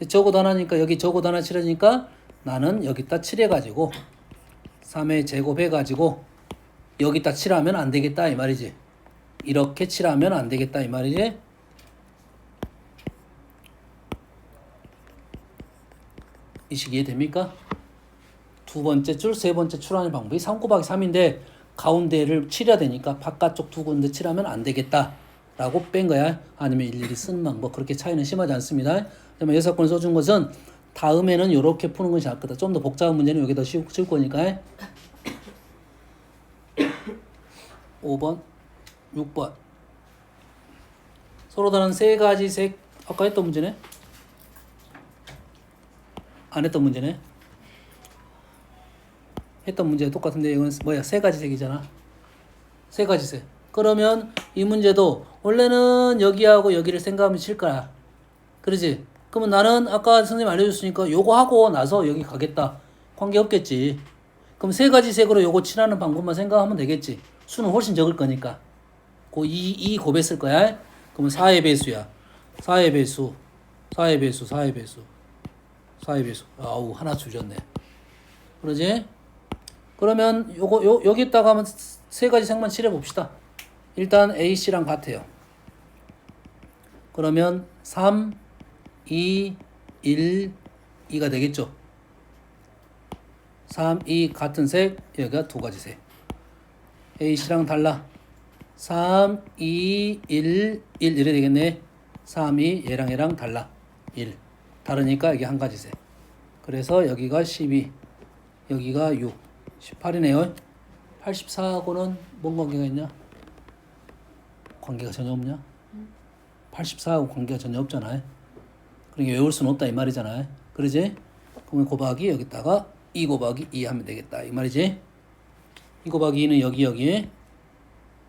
적어도 하나니까 여기 적어도 하나 칠해지니까 나는 여기다 칠해가지고 3의 제곱 해가지고 여기다 칠하면 안 되겠다 이 말이지. 이렇게 칠하면 안 되겠다 이 말이지. 이 식 이해됩니까? 두 번째 줄, 세 번째 출하는 방법이 3 곱하기 3인데 가운데를 칠해야 되니까 바깥쪽 두 군데 칠하면 안 되겠다 라고 뺀 거야. 아니면 일일이 쓰는 방법. 그렇게 차이는 심하지 않습니다. 그러면 여섯 건 써준 것은 다음에는 이렇게 푸는 것이 낫거든. 좀 더 복잡한 문제는 여기다 칠 거니까. 5번, 6번. 서로 다른 세 가지 색. 아까 했던 문제네? 안 했던 문제네? 했던 문제 똑같은데 이건 뭐야? 세 가지 색이잖아. 세 가지 색. 그러면 이 문제도 원래는 여기하고 여기를 생각하면 칠 거야. 그러지? 그러면 나는 아까 선생님 알려줬으니까 요거 하고 나서 여기 가겠다. 관계없겠지. 그럼 세 가지 색으로 요거 칠하는 방법만 생각하면 되겠지. 수는 훨씬 적을 거니까. 이 곱했을 거야. 그러면 4의 배수야. 4의 배수. 4의 배수. 4의 배수. 4의 배수. 아우 하나 줄였네. 그러지? 그러면 여기다가 한번 세 가지 색만 칠해 봅시다. 일단 AC랑 같아요. 그러면 3, 2, 1, 2가 되겠죠. 3, 2 같은 색, 여기가 두 가지 색. AC랑 달라. 3, 2, 1, 1 이래 되겠네. 3, 2 얘랑 달라. 1. 다르니까 여기 한 가지 색. 그래서 여기가 12, 여기가 6, 18이네요. 84하고는 뭔 관계가 있냐? 관계가 전혀 없냐? 84하고 관계가 전혀 없잖아요. 그러니까 외울 수는 없다 이 말이잖아요. 그러지? 그러면 곱하기 여기다가 2 곱하기 2 하면 되겠다 이 말이지. 2 곱하기 2는 여기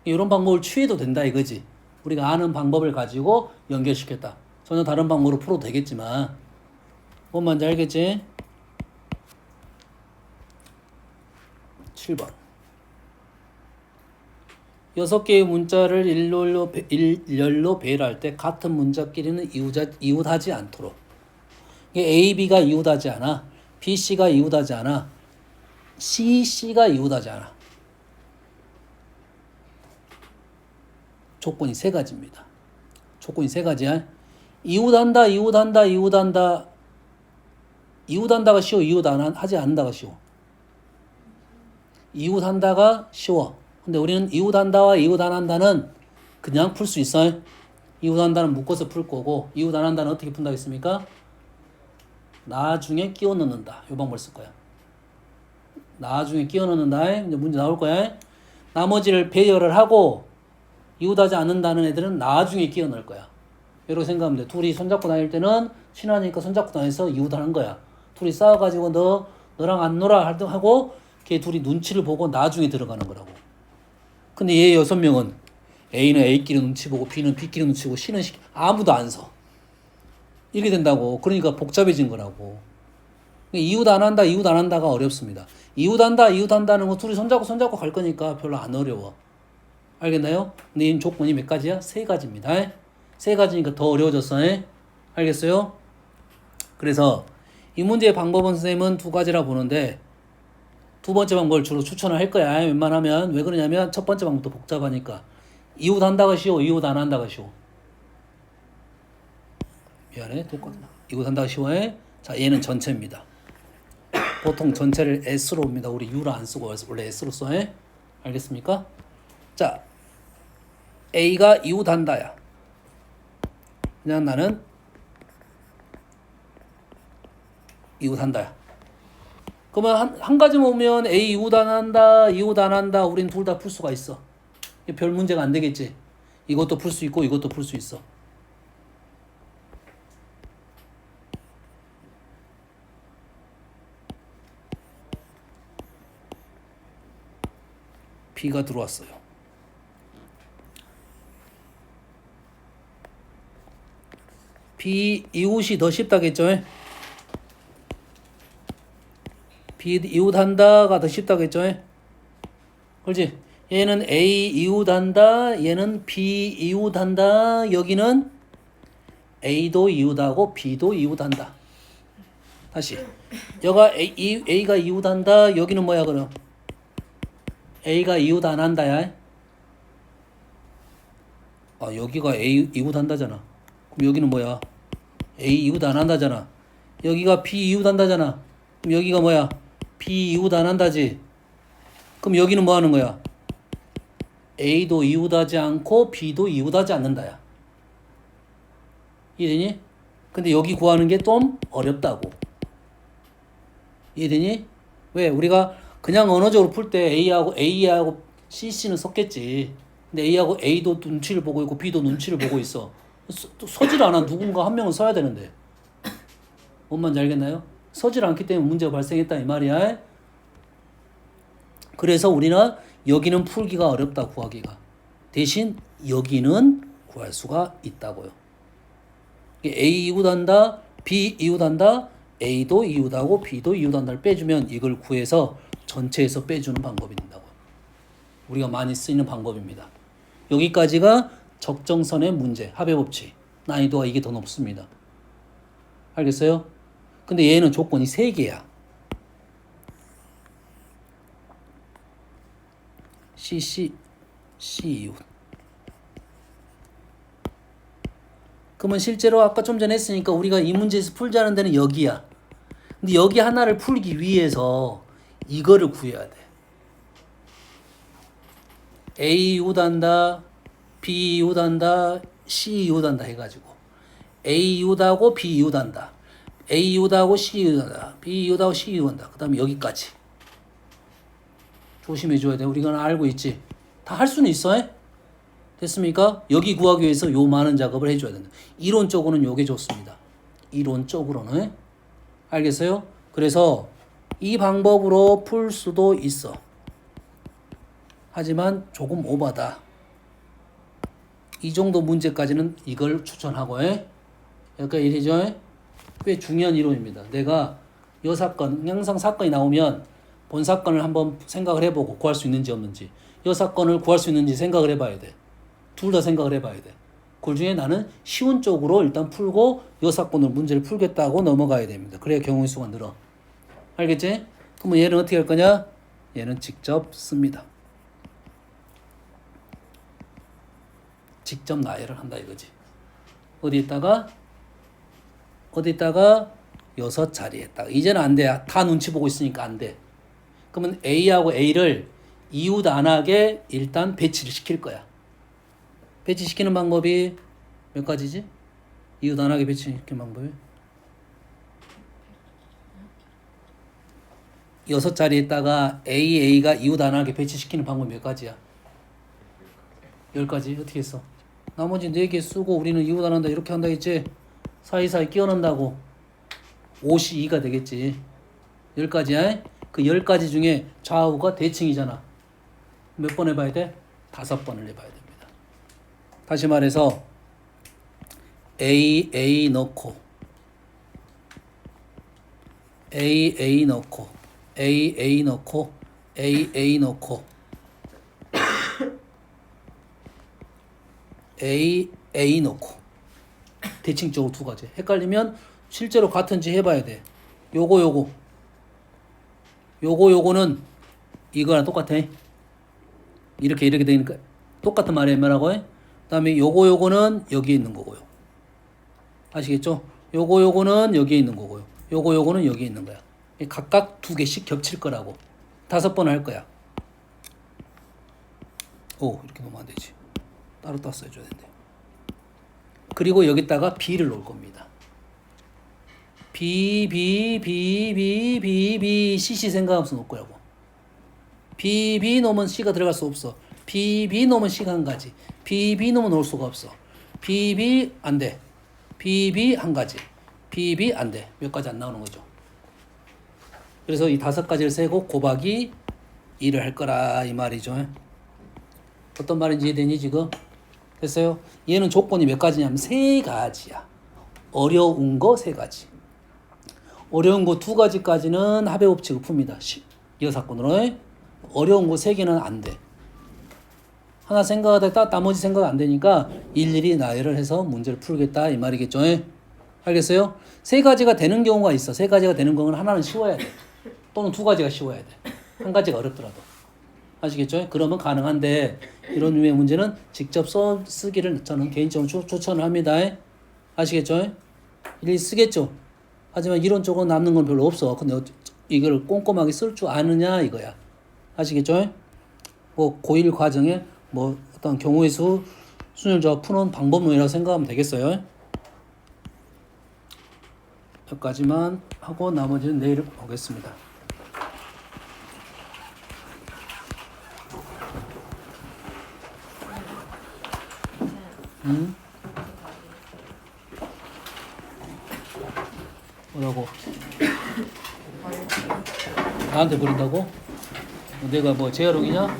이런 방법을 취해도 된다 이거지. 우리가 아는 방법을 가지고 연결시켰다. 전혀 다른 방법으로 풀어도 되겠지만 뭔 말인지 알겠지? 7번 6개의 문자를 일렬로 배열할 때 같은 문자끼리는 이웃하지 않도록. A, B가 이웃하지 않아. B, C가 이웃하지 않아. C, C가 이웃하지 않아. 조건이 세 가지입니다. 조건이 세 가지야. 이웃한다. 이웃한다가 쉬워. 이웃하지 않는다가 쉬워. 이웃한다가 쉬워. 근데 우리는 이웃한다와 이웃 안 한다는 그냥 풀 수 있어요. 이웃한다는 묶어서 풀 거고 이웃 안 한다는 어떻게 푼다 했습니까? 나중에 끼워 넣는다. 이 방법을 쓸 거야. 나중에 끼워 넣는다. 이제 문제 나올 거야. 나머지를 배열을 하고 이웃하지 않는다는 애들은 나중에 끼워 넣을 거야. 이렇게 생각하면 돼. 둘이 손잡고 다닐 때는 친하니까 손잡고 다녀서 이웃하는 거야. 둘이 싸워가지고 너랑 안 놀아 하고 걔 둘이 눈치를 보고 나중에 들어가는 거라고. 근데 얘 6명은 A는 A끼리 눈치 보고 B는 B끼리 눈치 보고 C는 아무도 안 서. 이렇게 된다고. 그러니까 복잡해진 거라고. 이웃 안 한다가 어렵습니다. 이웃한다는 거 둘이 손잡고 갈 거니까 별로 안 어려워. 알겠나요? 근데 이 조건이 몇 가지야? 세 가지입니다. 세 가지니까 더 어려워졌어. 알겠어요? 그래서 이 문제의 방법은 선생님은 두 가지라 보는데 두 번째 방법을 주로 추천을 할 거야. 웬만하면. 왜 그러냐면 첫 번째 방법도 복잡하니까. 이웃 한다가 쉬워. 이웃 안 한다가 쉬워. 미안해. 똑같나. 이웃 한다가 쉬워해. 자, 얘는 전체입니다. 보통 전체를 S로 옵니다. 우리 U를 안 쓰고 원래 S로 써. 알겠습니까? 자, A가 이웃 한다야. 그냥 나는 이웃 한다야. 그러면 한 가지만 오면 A 이웃 안 한다. 우린 둘 다 풀 수가 있어. 별 문제가 안 되겠지. 이것도 풀 수 있고 이것도 풀 수 있어. B가 들어왔어요. B 이웃이 더 쉽다겠죠? B 이웃한다가 더 쉽다겠죠? 그렇지? 얘는 A 이웃한다, 얘는 B 이웃한다, 여기는 A도 이웃하고 B도 이웃한다. 다시 여가 A가 이웃한다, 여기는 뭐야 그럼? A가 이웃 안 한다야. 아 여기가 A 이웃 한다잖아. 그럼 여기는 뭐야? A 이웃 안 한다잖아. 여기가 B 이웃 한다잖아. 그럼 여기가 뭐야? B 이웃 안 한다지. 그럼 여기는 뭐 하는 거야? A도 이웃하지 않고 B도 이웃하지 않는다야. 이해되니? 근데 여기 구하는 게 좀 어렵다고. 이해되니? 왜? 우리가 그냥 언어적으로 풀 때 A하고 CC는 섞겠지. 근데 A하고 A도 눈치를 보고 있고 B도 눈치를 보고 있어. 서질 않아. 누군가 한 명은 써야 되는데. 뭔 말인지 알겠나요? 서질 않기 때문에 문제가 발생했다 이 말이야. 그래서 우리는 여기는 풀기가 어렵다 구하기가. 대신 여기는 구할 수가 있다고요. A 이웃한다, B 이웃한다, A도 이웃하고 B도 이웃한다를 빼주면 이걸 구해서 전체에서 빼주는 방법이 된다고요. 우리가 많이 쓰이는 방법입니다. 여기까지가 적정선의 문제, 합의 법칙. 난이도가 이게 더 높습니다. 알겠어요? 근데 얘는 조건이 3개야. C 이웃. 그러면 실제로 아까 좀 전에 했으니까 우리가 이 문제에서 풀자는 데는 여기야. 근데 여기 하나를 풀기 위해서 이거를 구해야 돼. A 이웃한다, B 이웃한다, C 이웃한다 해가지고 A 이웃하고 B 이웃한다, A 이웃하고 C 이웃한다, B 이웃하고 C 이웃한다. 그 다음에 여기까지 조심해줘야 돼. 우리가 알고 있지. 다 할 수는 있어. 됐습니까? 여기 구하기 위해서 요 많은 작업을 해줘야 된다. 이론적으로는 요게 좋습니다. 이론적으로는. 알겠어요? 그래서 이 방법으로 풀 수도 있어. 하지만 조금 오바다. 이 정도 문제까지는 이걸 추천하고 여기까지 이해죠? 꽤 중요한 이론입니다. 내가 이 사건, 항상 사건이 나오면 본 사건을 한번 생각을 해보고 구할 수 있는지 없는지, 이 사건을 구할 수 있는지 생각을 해봐야 돼. 둘 다 생각을 해봐야 돼. 그 중에 나는 쉬운 쪽으로 일단 풀고 이 사건으로 문제를 풀겠다고 넘어가야 됩니다. 그래야 경우의 수가 늘어. 알겠지? 그러면 얘는 어떻게 할 거냐? 얘는 직접 씁니다. 직접 나열을 한다 이거지. 어디에다가 6자리에다가. 이제는 안 돼. 다 눈치 보고 있으니까 안 돼. 그러면 A하고 A를 이웃 안 하게 일단 배치를 시킬 거야. 배치시키는 방법이 몇 가지지? 이웃 안 하게 배치시키는 방법이 6자리에다가 A가 이웃 안 하게 배치시키는 방법이 몇 가지야? 10가지. 어떻게 했어? 나머지 4개 쓰고 우리는 이웃 안 한다 이렇게 한다 했지? 사이사이 끼워 넣는다고 5이 2가 되겠지. 10가지야. 그 10가지 중에 좌우가 대칭이잖아. 몇 번 해봐야 돼? 5번을 해봐야 됩니다. 다시 말해서 A 넣고 A 넣고 A 넣고 A 넣고 A 넣고 대칭적으로 2가지. 헷갈리면 실제로 같은지 해봐야 돼. 요거는 이거랑 똑같아. 이렇게 되니까 똑같은 말이야. 뭐라고 해? 그 다음에 요거는 여기에 있는 거고요. 아시겠죠? 요거는 여기에 있는 거고요. 요거는 여기에 있는 거야. 각각 2개씩 겹칠 거라고. 5번 할 거야. 이렇게 놓으면 안 되지. 따로 써줘야 되는데. 그리고 여기다가 B를 놓을 겁니다. B, C 생각하면서 놓을 거라고. B 놓으면 C가 들어갈 수 없어. B 놓으면 C가 한 가지. B 놓으면 놓을 수가 없어. B 안 돼. B 한 가지. B 안 돼. 몇 가지 안 나오는 거죠. 그래서 이 5가지를 세고 곱하기 2를 할 거라 이 말이죠. 어떤 말인지 이해되니 지금? 됐어요? 얘는 조건이 몇 가지냐면 3가지야. 어려운 거 3가지. 어려운 거 2가지까지는 합의 법칙을 풉니다. 이 사건으로. 어려운 거 3개는 안 돼. 하나 생각하다 나머지 생각 안 되니까 일일이 나열을 해서 문제를 풀겠다 이 말이겠죠. 알겠어요? 3가지가 되는 경우가 있어. 3가지가 되는 경우는 하나는 쉬워야 돼. 또는 2가지가 쉬워야 돼. 1가지가 어렵더라도. 아시겠죠? 그러면 가능한데 이런 류의 문제는 직접 쓰기를 저는 개인적으로 추천을 합니다. 아시겠죠? 일일이 쓰겠죠? 하지만 이론적으로 남는 건 별로 없어. 근데 이걸 꼼꼼하게 쓸 줄 아느냐 이거야. 아시겠죠? 뭐 고1 과정에 뭐 어떤 경우의 수 순열 조합 푸는 방법론이라고 생각하면 되겠어요. 여기까지만 하고 나머지는 내일 보겠습니다. 뭐라고? 나한테 버린다고? 내가 뭐 재활용이냐?